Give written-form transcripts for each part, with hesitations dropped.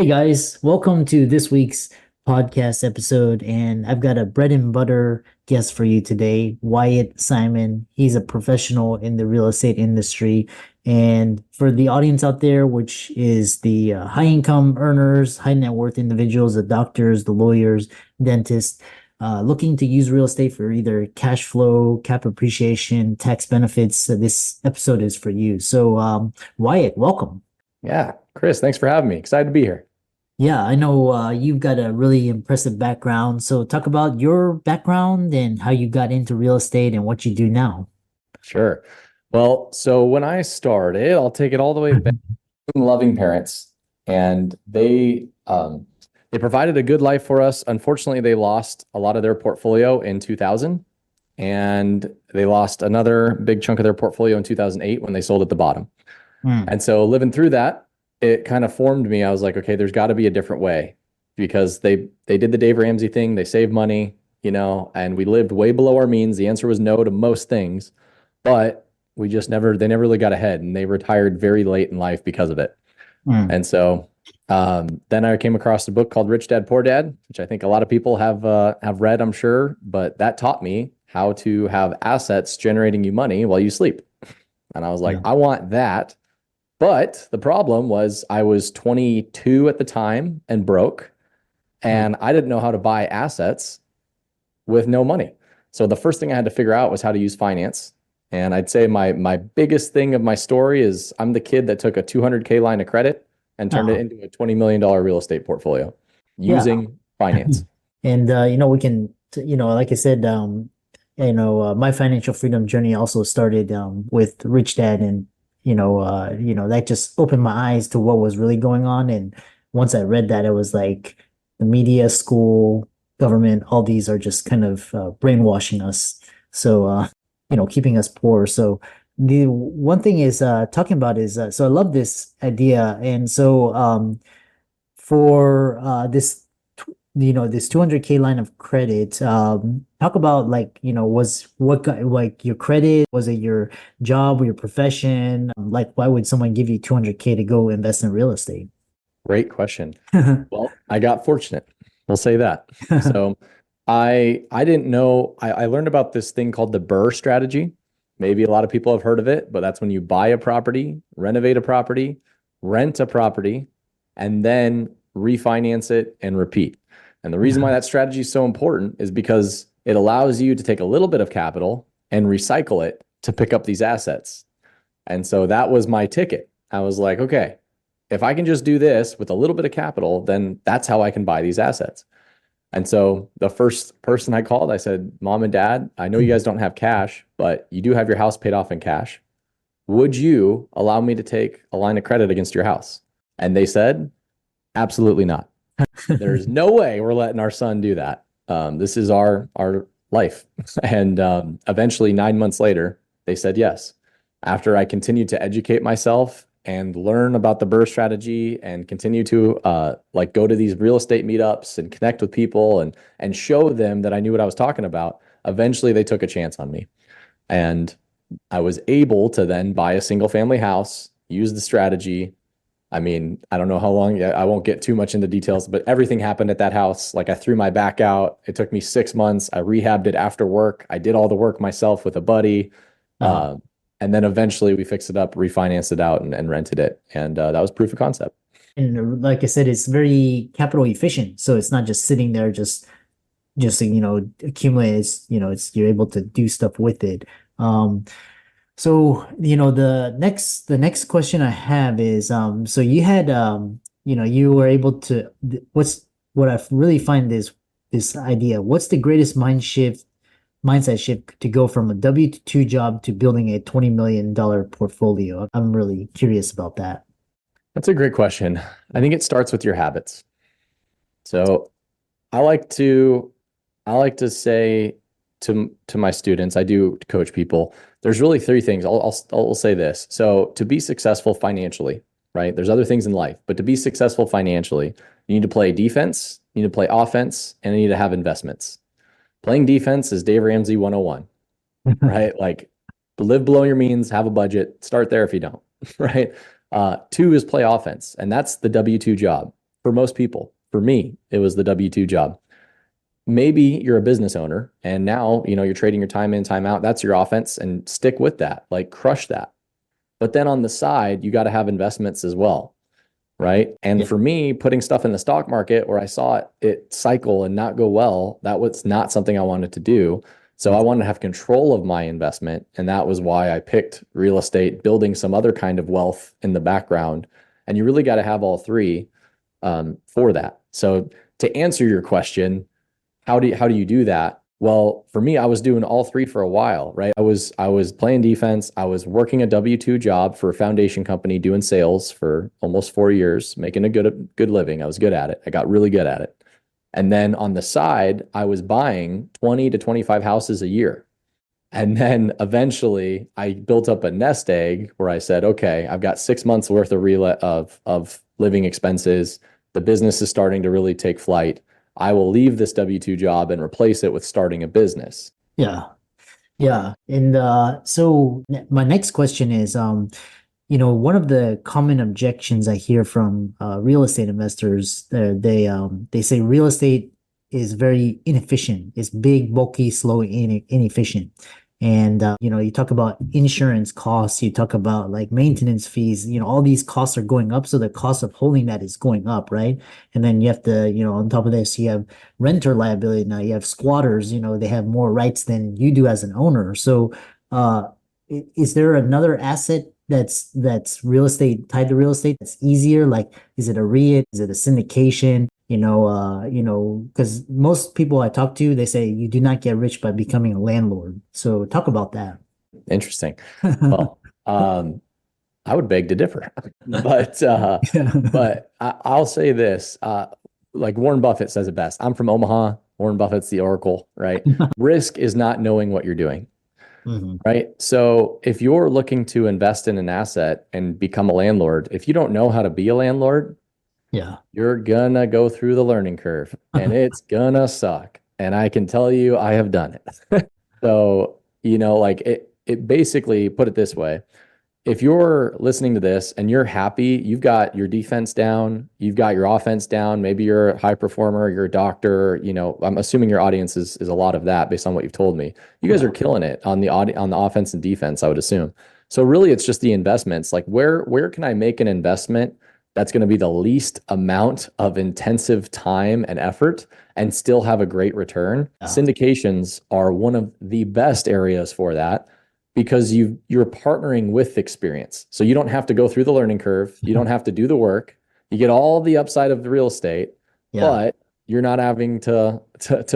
Hey guys, welcome to this week's podcast episode. And I've got a bread and butter guest for you today, Wyatt Simon. He's a professional in the real estate industry. And for the audience out there, which is the high income earners, high net worth individuals, the doctors, the lawyers, dentists, looking to use real estate for either cash flow, cap appreciation, tax benefits, this episode is for you. So, Wyatt, welcome. Yeah, Chris, thanks for having me. Excited to be here. Yeah, I know you've got a really impressive background. So talk about your background and how you got into real estate and what you do now. Sure. Well, so when I started, I'll take it all the way back to loving parents, and they provided a good life for us. Unfortunately, they lost a lot of their portfolio in 2000, and they lost another big chunk of their portfolio in 2008 when they sold at the bottom. Mm. And so living through that, it kind of formed me. I was like, okay, there's got to be a different way because they did the Dave Ramsey thing. They saved money, and we lived way below our means. The answer was no to most things, but they never really got ahead, and they retired very late in life because of it. Mm. And so then I came across a book called Rich Dad Poor Dad, which I think a lot of people have read, I'm sure, but that taught me how to have assets generating you money while you sleep. And I was like, Yeah. I want that. But the problem was I was 22 at the time and broke, and I didn't know how to buy assets with no money. So the first thing I had to figure out was how to use finance. And I'd say my biggest thing of my story is I'm the kid that took a 200K line of credit and turned it Uh, into a $20 million real estate portfolio yeah. using finance. And we can, like I said, my financial freedom journey also started with Rich Dad, and that just opened my eyes to what was really going on. And once I read that, it was like the media, school, government, all these are just kind of brainwashing us. So, keeping us poor. So the one thing is talking about is so I love this idea, and so for this 200K line of credit, talk about like, was what got like your credit? Was it your job or your profession? Like, why would someone give you 200K to go invest in real estate? Great question. Well, I got fortunate. We'll say that. So I didn't know. I learned about this thing called the BRRRR strategy. Maybe a lot of people have heard of it, but that's when you buy a property, renovate a property, rent a property, and then refinance it and repeat. And the reason why that strategy is so important is because it allows you to take a little bit of capital and recycle it to pick up these assets. And so that was my ticket. I was like, okay, if I can just do this with a little bit of capital, then that's how I can buy these assets. And so the first person I called, I said, Mom and Dad, I know you guys don't have cash, but you do have your house paid off in cash. Would you allow me to take a line of credit against your house? And they said, absolutely not. There's no way we're letting our son do that. This is our life. And eventually, 9 months later, they said yes. After I continued to educate myself and learn about the BRRRR strategy and continue to go to these real estate meetups and connect with people and show them that I knew what I was talking about, eventually they took a chance on me. And I was able to then buy a single family house, use the strategy. I mean, I don't know how long, I won't get too much into details, but everything happened at that house. Like I threw my back out. It took me 6 months. I rehabbed it after work. I did all the work myself with a buddy. Uh, And then eventually we fixed it up, refinanced it out and rented it. And that was proof of concept. and like I said, it's very capital efficient. So it's not just sitting there, just accumulate. It's you're able to do stuff with it. So, the next question I have is, so you had, you were able to, what I really find is this idea, what's the greatest mindset shift to go from a W-2 job to building a $20 million portfolio? I'm really curious about that. That's a great question. I think it starts with your habits. So I like to I like to say to my students, I do coach people. There's really three things. I'll say this. So to be successful financially, right? There's other things in life, but to be successful financially, you need to play defense, you need to play offense, and you need to have investments. Playing defense is Dave Ramsey 101, right? Like live below your means, have a budget, start there if you don't, right? Two is play offense, and that's the W-2 job. for most people. For me, it was the W-2 job. Maybe you're a business owner and now, you're trading your time in, time out. That's your offense, and stick with that, like crush that. But then on the side, you got to have investments as well, right? And Yeah. for me, putting stuff in the stock market where I saw it cycle and not go well, that was not something I wanted to do. So I wanted to have control of my investment. And that was why I picked real estate, building some other kind of wealth in the background. And you really got to have all three for that. So to answer your question, how do you do that? Well, for me, I was doing all three for a while, right? I was playing defense. I was working a W-2 job for a foundation company doing sales for almost 4 years, making a good living. I was good at it. I got really good at it. And then on the side, I was buying 20 to 25 houses a year. And then eventually I built up a nest egg where I said, okay, I've got 6 months worth of living expenses. The business is starting to really take flight. I will leave this W-2 job and replace it with starting a business. Yeah. Yeah. And so my next question is, one of the common objections I hear from real estate investors, they say real estate is very inefficient. It's big, bulky, slow, inefficient. And you talk about insurance costs, you talk about like maintenance fees, all these costs are going up, so the cost of holding that is going up, right? And then you have to, on top of this, you have renter liability now, you have squatters, they have more rights than you do as an owner. So is there another asset that's real estate, tied to real estate, that's easier? Like, is it a REIT? Is it a syndication? Because most people I talk to, they say you do not get rich by becoming a landlord. So talk about that. Interesting. Well, I would beg to differ, but I'll say this, like Warren Buffett says it best. I'm from Omaha. Warren Buffett's the oracle, right? Risk is not knowing what you're doing. Mhm. Right. So if you're looking to invest in an asset and become a landlord, if you don't know how to be a landlord, Yeah. you're gonna go through the learning curve and it's gonna suck. And I can tell you, I have done it. So, like it basically, put it this way. If you're listening to this and you're happy, you've got your defense down, you've got your offense down, maybe you're a high performer, you're a doctor, I'm assuming your audience is a lot of that based on what you've told me. You guys are killing it on the offense and defense, I would assume. So really it's just the investments. Like where can I make an investment that's going to be the least amount of intensive time and effort and still have a great return? Yeah. Syndications are one of the best areas for that, because you're partnering with experience. So you don't have to go through the learning curve. You don't have to do the work. You get all the upside of the real estate, but you're not having to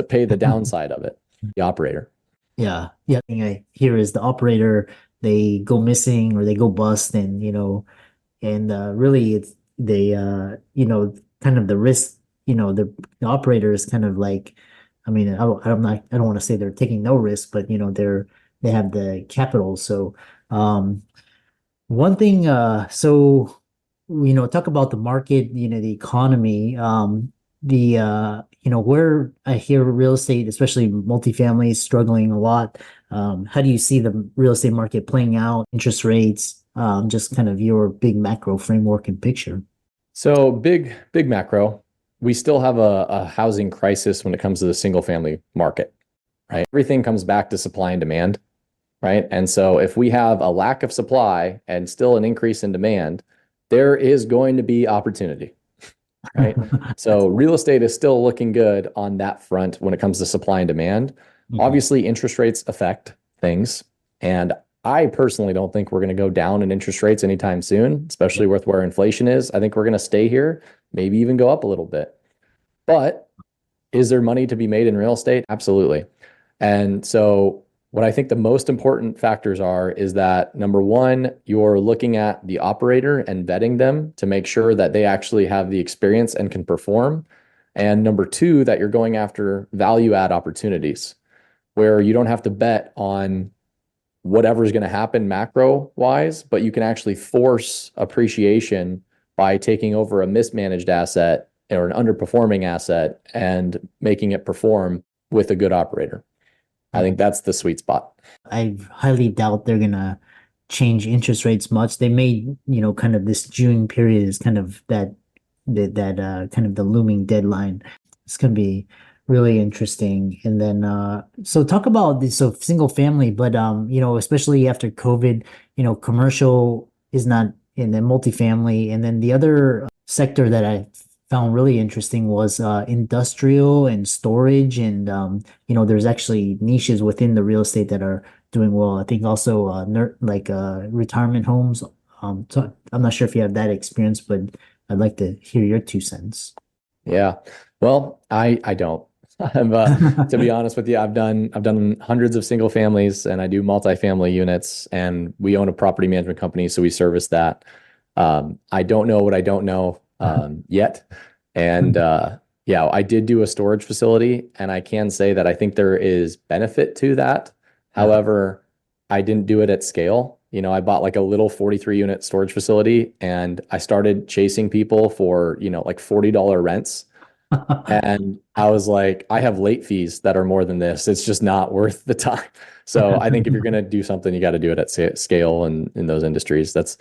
pay the downside of it, the operator. Yeah. Yeah. Thing I hear is the operator, they go missing or they go bust, and really it's kind of the risk, the operator is kind of like, I mean, I don't want to say they're taking no risk, but they have the capital. So one thing, talk about the market, the economy, where I hear real estate, especially multifamily, is struggling a lot. How do you see the real estate market playing out, interest rates, just kind of your big macro framework and picture? So big macro, we still have a housing crisis when it comes to the single family market, right? Everything comes back to supply and demand. Right. And so if we have a lack of supply and still an increase in demand, there is going to be opportunity. Right. So real estate is still looking good on that front when it comes to supply and demand. Obviously, interest rates affect things. And I personally don't think we're going to go down in interest rates anytime soon, especially with where inflation is. I think we're going to stay here, maybe even go up a little bit. But is there money to be made in real estate? Absolutely. And so what I think the most important factors are is that, number one, you're looking at the operator and vetting them to make sure that they actually have the experience and can perform. And number two, that you're going after value add opportunities where you don't have to bet on whatever is going to happen macro wise, but you can actually force appreciation by taking over a mismanaged asset or an underperforming asset and making it perform with a good operator. I think that's the sweet spot. I highly doubt they're gonna change interest rates much. They made, kind of this June period is kind of that that kind of the looming deadline. It's going to be really interesting. And then so talk about this, so single family, but especially after COVID, commercial is not in the multifamily. And then the other sector that I found really interesting was industrial and storage. And there's actually niches within the real estate that are doing well. I think also retirement homes. So I'm not sure if you have that experience, but I'd like to hear your 2 cents. Yeah. Well, I don't. To be honest with you, I've done hundreds of single families and I do multifamily units and we own a property management company, so we service that. I don't know what I don't know yet. And yeah, I did do a storage facility and I can say that I think there is benefit to that. Yeah. However, I didn't do it at scale. I bought like a little 43 unit storage facility and I started chasing people for, like $40 rents. And I was like, I have late fees that are more than this. It's just not worth the time. So I think if you're going to do something, you got to do it at scale and in those industries. That's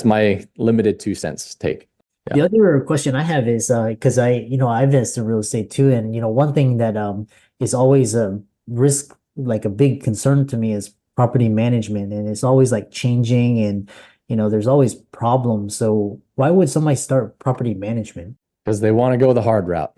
my limited 2 cents take. The Yeah. other question I have is because I've invested in real estate too, and one thing that is always a risk, like a big concern to me, is property management, and it's always like changing, and there's always problems. So why would somebody start property management? Because they want to go the hard route.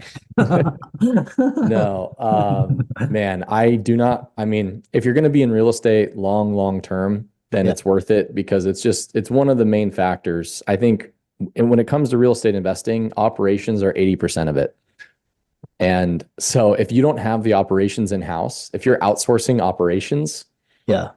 No, man, I do not. I mean, if you're going to be in real estate long term, then Yeah, it's worth it because it's one of the main factors. I think when it comes to real estate investing, operations are 80% of it. And so if you don't have the operations in-house, if you're outsourcing operations, yeah,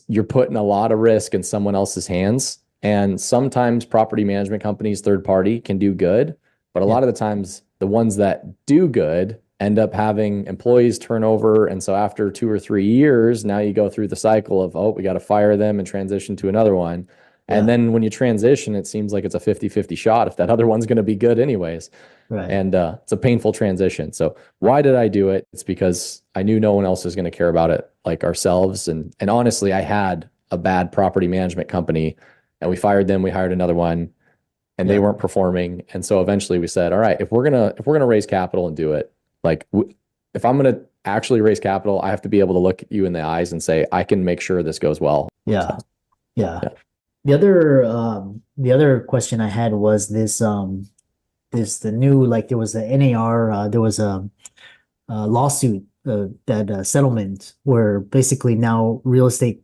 you're putting a lot of risk in someone else's hands. And sometimes property management companies, third party, can do good, but a yeah, lot of the times the ones that do good end up having employees turnover. And so after 2 or 3 years, now you go through the cycle of, oh, we got to fire them and transition to another one. And yeah, then when you transition, it seems like it's a 50-50 shot if that other one's going to be good anyways. right. And it's a painful transition. So why did I do it? It's because I knew no one else was going to care about it like ourselves. And honestly, I had a bad property management company and we fired them. We hired another one and they Yeah, weren't performing. And so eventually we said, all right, if we're gonna raise capital and do it, like if I'm gonna actually raise capital, I have to be able to look at you in the eyes and say, I can make sure this goes well. yeah, So, yeah. yeah. The other question I had was this the new, like, there was the NAR, there was a lawsuit, that settlement where basically now real estate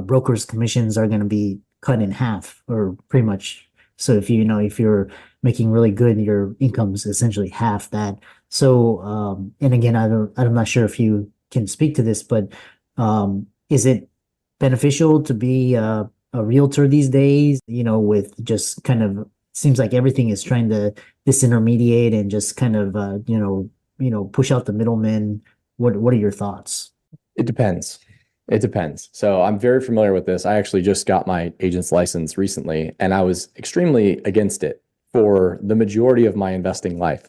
brokers' commissions are going to be cut in half, or pretty much. So if you're making really good, your income's essentially half that. So and again, I'm not sure if you can speak to this, but is it beneficial to be a realtor these days? With just kind of, seems like everything is trying to disintermediate and just kind of push out the middlemen. What are your thoughts? It depends. It depends. So I'm very familiar with this. I actually just got my agent's license recently, and I was extremely against it for the majority of my investing life.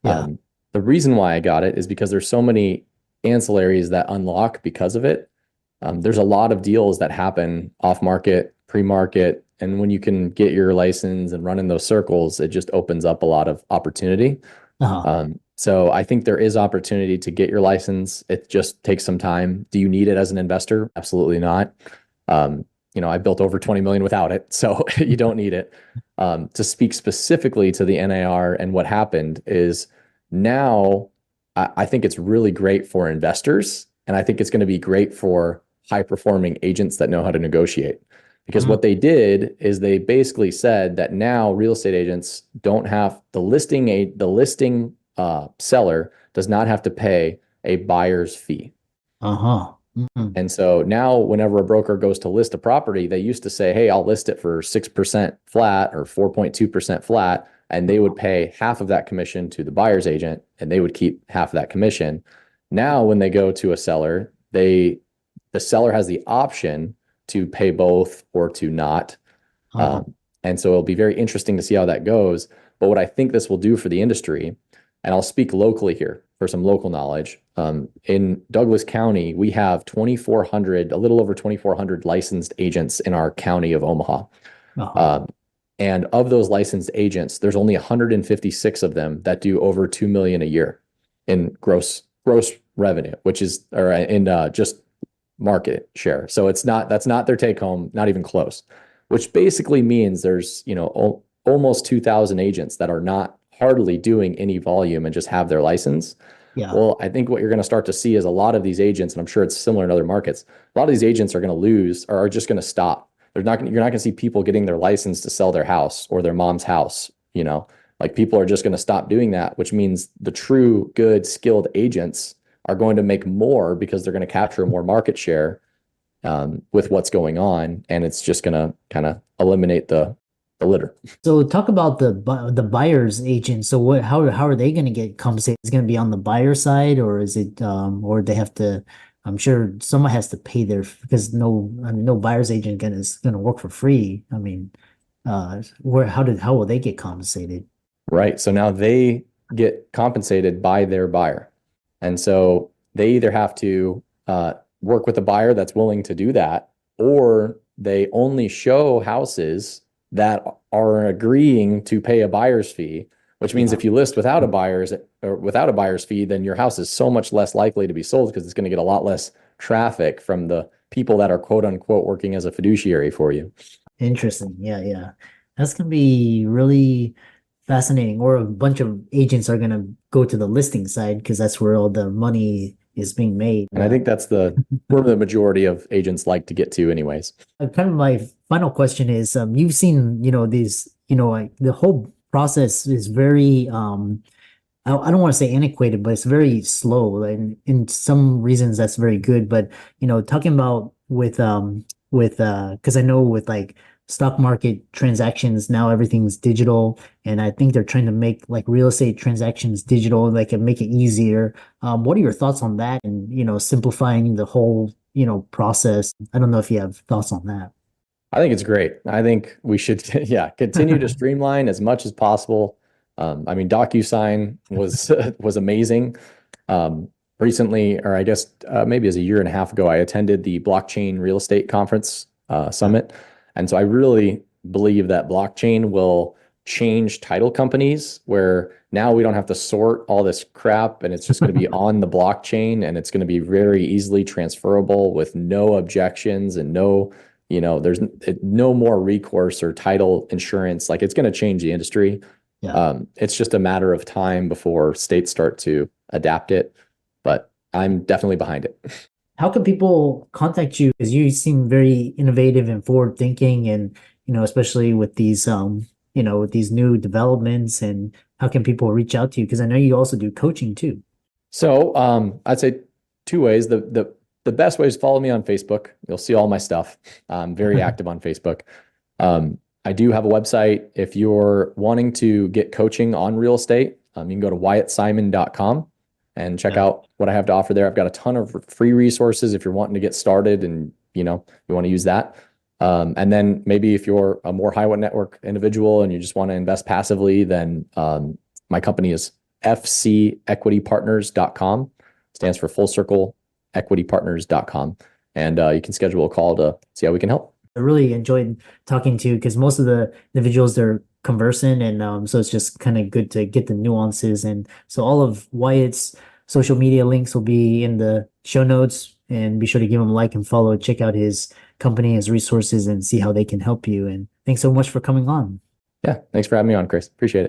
Yeah. The reason why I got it is because there's so many ancillaries that unlock because of it. There's a lot of deals that happen off market, pre-market, and when you can get your license and run in those circles, it just opens up a lot of opportunity. Uh-huh. So I think there is opportunity to get your license. It just takes some time. Do you need it as an investor? Absolutely not. I built over 20 million without it, so you don't need it. To speak specifically to the NAR and what happened is now I think it's really great for investors, and I think it's going to be great for high performing agents that know how to negotiate. Because Mhm. what they did is they basically said that now real estate agents don't have the listing seller does not have to pay a buyer's fee. Uh-huh. Mhm. And so now whenever a broker goes to list a property, they used to say, hey, I'll list it for 6% flat or 4.2% flat. And they would pay half of that commission to the buyer's agent and they would keep half of that commission. Now, when they go to a seller, the seller has the option to pay both or to not. Uh-huh. And so it'll be very interesting to see how that goes. But what I think this will do for the industry, and I'll speak locally here for some local knowledge. In Douglas County, we have 2,400, a little over 2,400 licensed agents in our county of Omaha. Uh-huh. And of those licensed agents, there's only 156 of them that do over 2 million a year in gross revenue, which is, or in just market share. So that's not their take home, not even close, which basically means there's, almost 2,000 agents that are not hardly doing any volume and just have their license. Yeah. Well, I think what you're going to start to see is a lot of these agents, and I'm sure it's similar in other markets, a lot of these agents are going to lose or are just going to stop. You're not going to see people getting their license to sell their house or their mom's house. Like people are just going to stop doing that, which means the true good skilled agents are going to make more because they're going to capture more market share with what's going on, and it's just going to kind of eliminate the litter. So talk about the buyer's agent. So how are they going to get compensated? Is it going to be on the buyer side, or is it or they have to? I'm sure someone has to pay because no buyer's agent is going to work for free. I mean, how will they get compensated? Right. So now they get compensated by their buyer, and so they either have to work with a buyer that's willing to do that, or they only show houses that are agreeing to pay a buyer's fee, which means if you list without a buyer's fee, then your house is so much less likely to be sold because it's going to get a lot less traffic from the people that are quote unquote working as a fiduciary for you. Interesting. Yeah, yeah. That's going to be really fascinating. Or a bunch of agents are going to go to the listing side because that's where all the money is being made. And I think that's where the majority of agents like to get to anyways. Kind of my final question is, you've seen, these, like the whole process is very, I don't want to say antiquated, but it's very slow. And in some reasons that's very good. But, talking about because I know with like stock market transactions, now everything's digital. And I think they're trying to make like real estate transactions digital, like and make it easier. What are your thoughts on that? And, simplifying the whole, process. I don't know if you have thoughts on that. I think it's great. I think we should, continue to streamline as much as possible. I mean, DocuSign was amazing. Recently, or I guess maybe as a year and a half ago, I attended the blockchain real estate conference summit. And so I really believe that blockchain will change title companies where now we don't have to sort all this crap and it's just going to be on the blockchain and it's going to be very easily transferable with no objections and there's no more recourse or title insurance. Like it's going to change the industry. Yeah. It's just a matter of time before states start to adapt it, but I'm definitely behind it. How can people contact you? Because you seem very innovative and forward thinking, and especially with these with these new developments. And how can people reach out to you? Because I know you also do coaching too. So I'd say two ways. The best way is follow me on Facebook. You'll see all my stuff. I'm very active on Facebook. I do have a website. If you're wanting to get coaching on real estate, you can go to WyattSimon.com. and check out what I have to offer there. I've got a ton of free resources if you're wanting to get started and you want to use that. And then maybe if you're a more high net worth individual and you just want to invest passively, then my company is fcequitypartners.com. Stands for Full Circle Equitypartners.com. And you can schedule a call to see how we can help. I really enjoyed talking to you because most of the individuals, they're conversing, and so it's just kind of good to get the nuances. And so all of Wyatt's social media links will be in the show notes, and be sure to give him a like and follow, check out his company, his resources, and see how they can help you. And thanks so much for coming on. Yeah, thanks for having me on, Chris. Appreciate it.